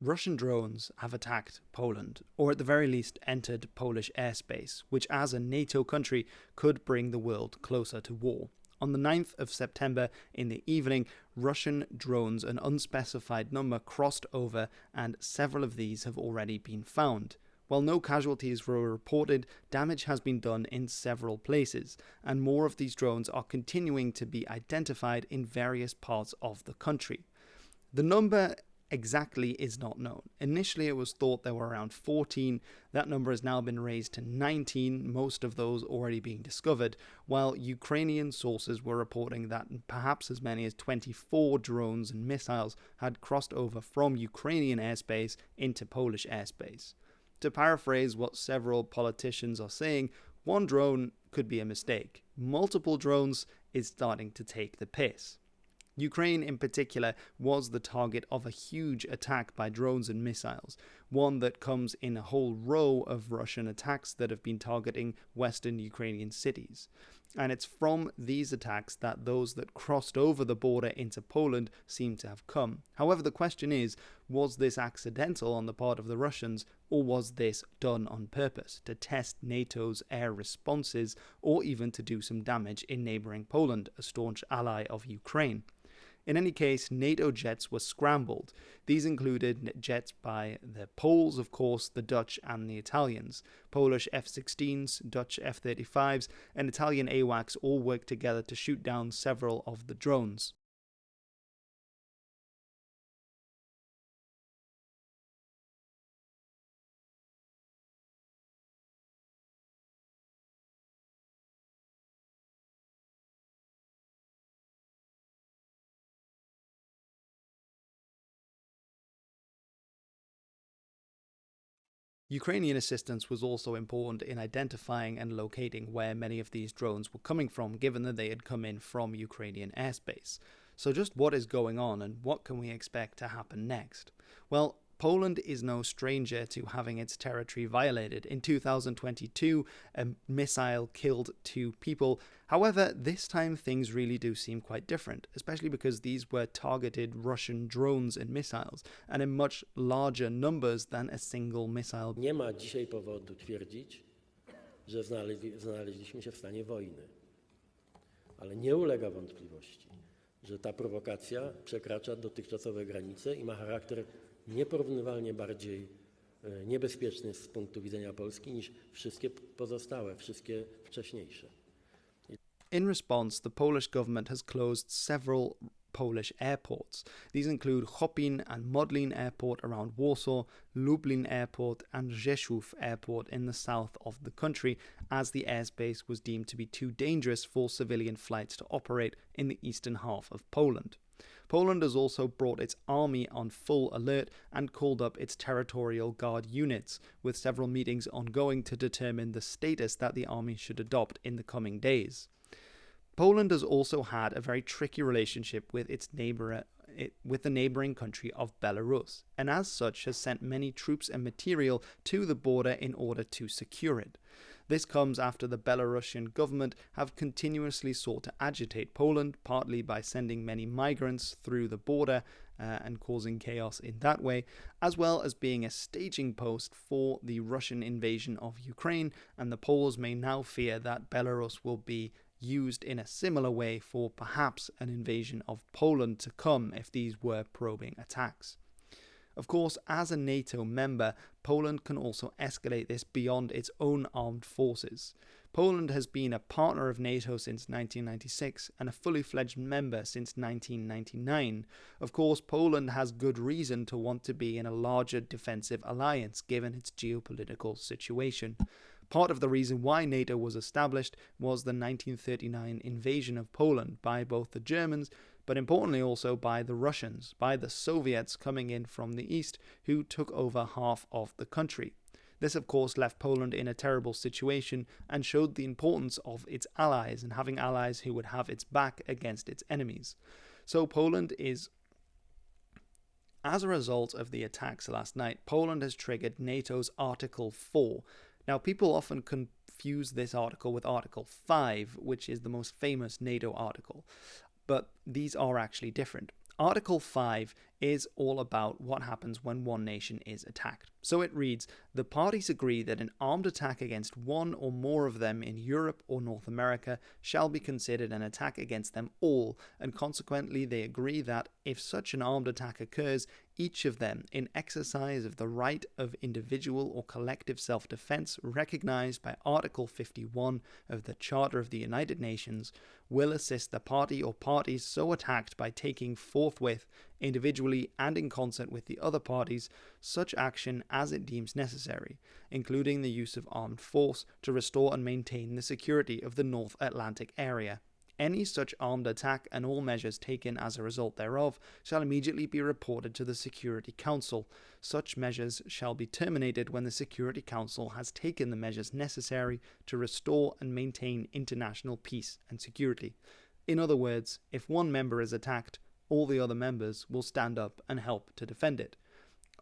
Russian drones have attacked Poland, or at the very least entered Polish airspace, which as a NATO country could bring the world closer to war. On the 9th of September in the evening, Russian drones, an unspecified number, crossed over, and several of these have already been found. While no casualties were reported, damage has been done in several places, and more of these drones are continuing to be identified in various parts of the country. The number exactly is not known. Initially, it was thought there were around 14. That number has now been raised to 19, most of those already being discovered, while Ukrainian sources were reporting that perhaps as many as 24 drones and missiles had crossed over from Ukrainian airspace into Polish airspace. To paraphrase what several politicians are saying, one drone could be a mistake. Multiple drones is starting to take the piss. Ukraine in particular was the target of a huge attack by drones and missiles, one that comes in a whole row of Russian attacks that have been targeting western Ukrainian cities. And it's from these attacks that those that crossed over the border into Poland seem to have come. However, the question is, was this accidental on the part of the Russians, or was this done on purpose to test NATO's air responses, or even to do some damage in neighbouring Poland, a staunch ally of Ukraine? In any case, NATO jets were scrambled. These included jets by the Poles, of course, the Dutch and the Italians. Polish F-16s, Dutch F-35s, and Italian AWACS all worked together to shoot down several of the drones. Ukrainian assistance was also important in identifying and locating where many of these drones were coming from, given that they had come in from Ukrainian airspace. So just what is going on and what can we expect to happen next? Well, Poland is no stranger to having its territory violated. In 2022, a missile killed 2 people. However, this time things really do seem quite different, especially because these were targeted Russian drones and missiles, and in much larger numbers than a single missile. Nie ma dzisiaj powodu twierdzić, że znaleźliśmy się w stanie wojny. Ale nie ulega wątpliwości, że ta prowokacja przekracza dotychczasowe granice i ma charakter nieporównywalnie bardziej niebezpieczny z punktu widzenia Polski niż wszystkie pozostałe, wszystkie wcześniejsze. In response, the Polish government has closed several Polish airports. These include Chopin and Modlin Airport around Warsaw, Lublin Airport and Rzeszów Airport in the south of the country, as the airspace was deemed to be too dangerous for civilian flights to operate in the eastern half of Poland. Poland has also brought its army on full alert and called up its territorial guard units, with several meetings ongoing to determine the status that the army should adopt in the coming days. Poland has also had a very tricky relationship with the neighbouring country of Belarus, and as such has sent many troops and material to the border in order to secure it. This comes after the Belarusian government have continuously sought to agitate Poland, partly by sending many migrants through the border and causing chaos in that way, as well as being a staging post for the Russian invasion of Ukraine, and the Poles may now fear that Belarus will be used in a similar way for perhaps an invasion of Poland to come if these were probing attacks. Of course, as a NATO member, Poland can also escalate this beyond its own armed forces. Poland has been a partner of NATO since 1996 and a fully fledged member since 1999. Of course, Poland has good reason to want to be in a larger defensive alliance given its geopolitical situation. Part of the reason why NATO was established was the 1939 invasion of Poland by both the Germans, but importantly also by the Russians, by the Soviets coming in from the east, who took over half of the country. This of course left Poland in a terrible situation and showed the importance of its allies and having allies who would have its back against its enemies. So Poland is, as a result of the attacks last night, Poland has triggered NATO's Article 4. Now, people often confuse this article with Article 5, which is the most famous NATO article, but these are actually different. Article 5 is all about what happens when one nation is attacked. So it reads, the parties agree that an armed attack against one or more of them in Europe or North America shall be considered an attack against them all, and consequently they agree that if such an armed attack occurs, each of them, in exercise of the right of individual or collective self-defense recognized by Article 51 of the Charter of the United Nations, will assist the party or parties so attacked by taking forthwith, individually and in concert with the other parties, such action as it deems necessary, including the use of armed force to restore and maintain the security of the North Atlantic area. Any such armed attack and all measures taken as a result thereof shall immediately be reported to the Security Council. Such measures shall be terminated when the Security Council has taken the measures necessary to restore and maintain international peace and security. In other words, if one member is attacked, all the other members will stand up and help to defend it.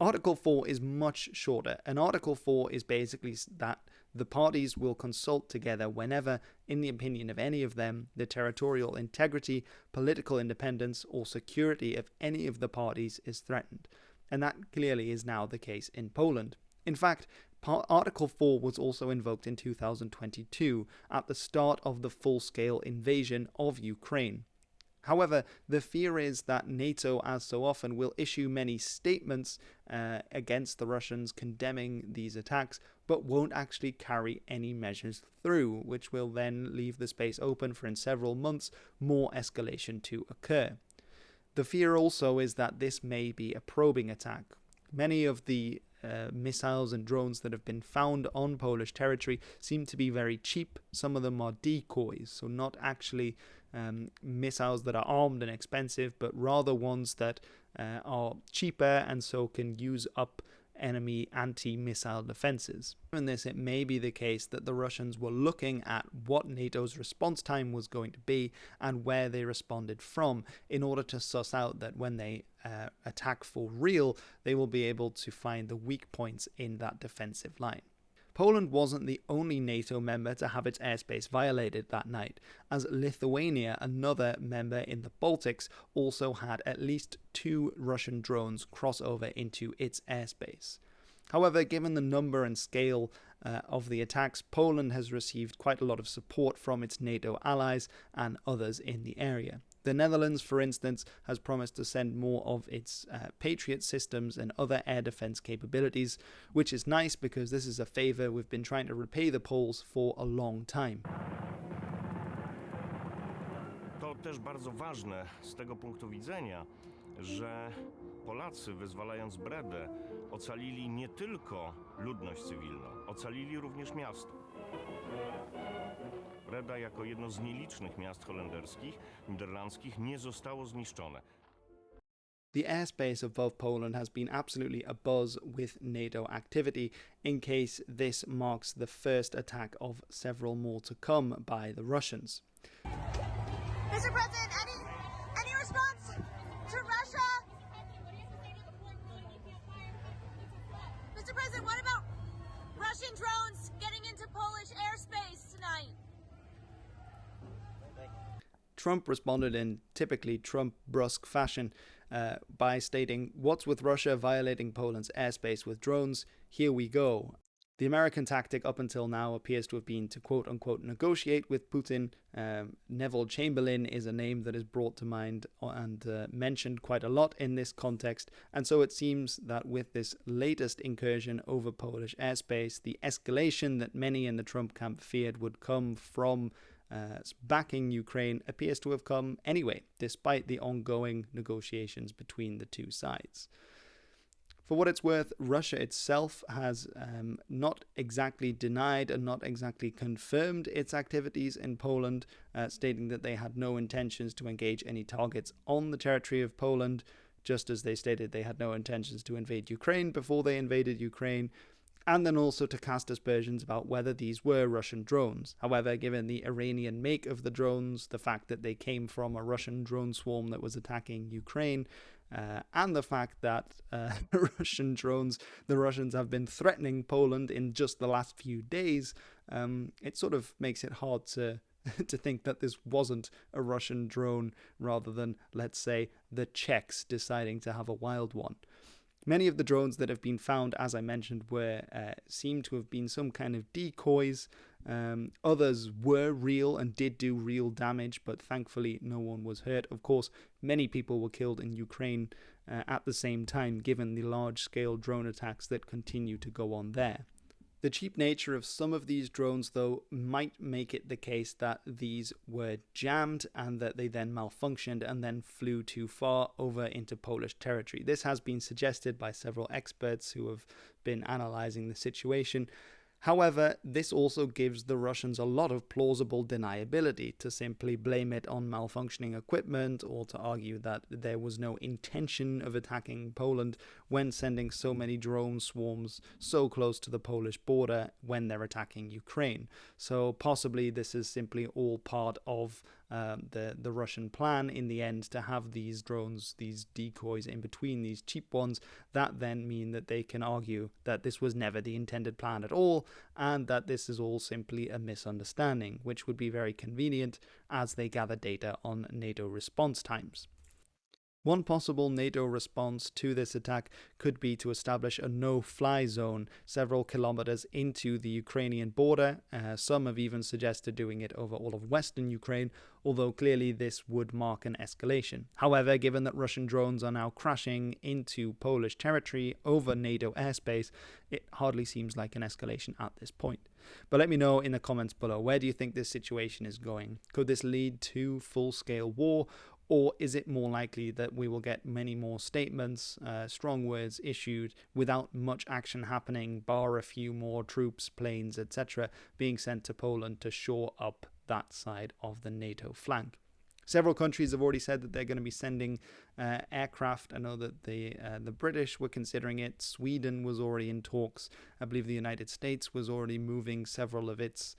Article 4 is much shorter, and Article 4 is basically that the parties will consult together whenever, in the opinion of any of them, the territorial integrity, political independence, or security of any of the parties is threatened. And that clearly is now the case in Poland. In fact, Article 4 was also invoked in 2022 at the start of the full-scale invasion of Ukraine. However, the fear is that NATO, as so often, will issue many statements against the Russians condemning these attacks, but won't actually carry any measures through, which will then leave the space open for in several months more escalation to occur. The fear also is that this may be a probing attack. Many of the missiles and drones that have been found on Polish territory seem to be very cheap. Some of them are decoys, so not actually missiles that are armed and expensive, but rather ones that are cheaper and so can use up enemy anti-missile defenses. In this, it may be the case that the Russians were looking at what NATO's response time was going to be and where they responded from in order to suss out that when they attack for real, they will be able to find the weak points in that defensive line. Poland wasn't the only NATO member to have its airspace violated that night, as Lithuania, another member in the Baltics, also had at least 2 Russian drones cross over into its airspace. However, given the number and scale of the attacks, Poland has received quite a lot of support from its NATO allies and others in the area. The Netherlands, for instance, has promised to send more of its Patriot systems and other air defense capabilities, which is nice because this is a favor we've been trying to repay the Poles for a long time. To też bardzo ważne z tego punktu widzenia, że Polacy, wyzwalając Bredę, ocalili nie tylko ludność cywilną, ocalili również miasto. Breda jako jedno z nielicznych miast holenderskich, niderlandzkich nie zostało zniszczone. The airspace above Poland has been absolutely abuzz with NATO activity in case this marks the first attack of several more to come by the Russians. Mr. President, any response to Russia? Mr. President, what about Russian drones getting into Polish airspace tonight? Trump responded in typically Trump brusque fashion by stating, "What's with Russia violating Poland's airspace with drones? Here we go." The American tactic up until now appears to have been to quote-unquote negotiate with Putin. Neville Chamberlain is a name that is brought to mind and mentioned quite a lot in this context, and so it seems that with this latest incursion over Polish airspace, the escalation that many in the Trump camp feared would come from backing Ukraine appears to have come anyway, despite the ongoing negotiations between the two sides. For what it's worth, Russia itself has not exactly denied and not exactly confirmed its activities in Poland, stating that they had no intentions to engage any targets on the territory of Poland, just as they stated they had no intentions to invade Ukraine before they invaded Ukraine, and then also to cast aspersions about whether these were Russian drones. However, given the Iranian make of the drones, the fact that they came from a Russian drone swarm that was attacking Ukraine, and the fact that Russian drones, the Russians have been threatening Poland in just the last few days, it sort of makes it hard to to think that this wasn't a Russian drone rather than, let's say, the Czechs deciding to have a wild one. Many of the drones that have been found, as I mentioned, seem to have been some kind of decoys. Others were real and did do real damage, but thankfully no one was hurt. Of course, many people were killed in Ukraine at the same time, given the large-scale drone attacks that continue to go on there. The cheap nature of some of these drones, though, might make it the case that these were jammed and that they then malfunctioned and then flew too far over into Polish territory. This has been suggested by several experts who have been analyzing the situation. However, this also gives the Russians a lot of plausible deniability to simply blame it on malfunctioning equipment or to argue that there was no intention of attacking Poland when sending so many drone swarms so close to the Polish border when they're attacking Ukraine. So possibly this is simply all part of the Russian plan in the end to have these drones, these decoys in between, these cheap ones, that then mean that they can argue that this was never the intended plan at all and that this is all simply a misunderstanding, which would be very convenient as they gather data on NATO response times. One possible NATO response to this attack could be to establish a no-fly zone several kilometers into the Ukrainian border. Some have even suggested doing it over all of western Ukraine, although clearly this would mark an escalation. However, given that Russian drones are now crashing into Polish territory over NATO airspace, it hardly seems like an escalation at this point. But let me know in the comments below, where do you think this situation is going? Could this lead to full-scale war? Or is it more likely that we will get many more statements, strong words issued without much action happening, bar a few more troops, planes, etc. being sent to Poland to shore up that side of the NATO flank? Several countries have already said that they're going to be sending aircraft. I know that the British were considering it. Sweden was already in talks. I believe the United States was already moving several of its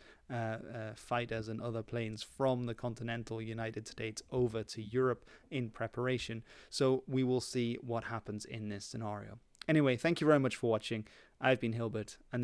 fighters and other planes from the continental United States over to Europe in preparation. So we will see what happens in this scenario. Anyway, thank you very much for watching. I've been Hilbert, and this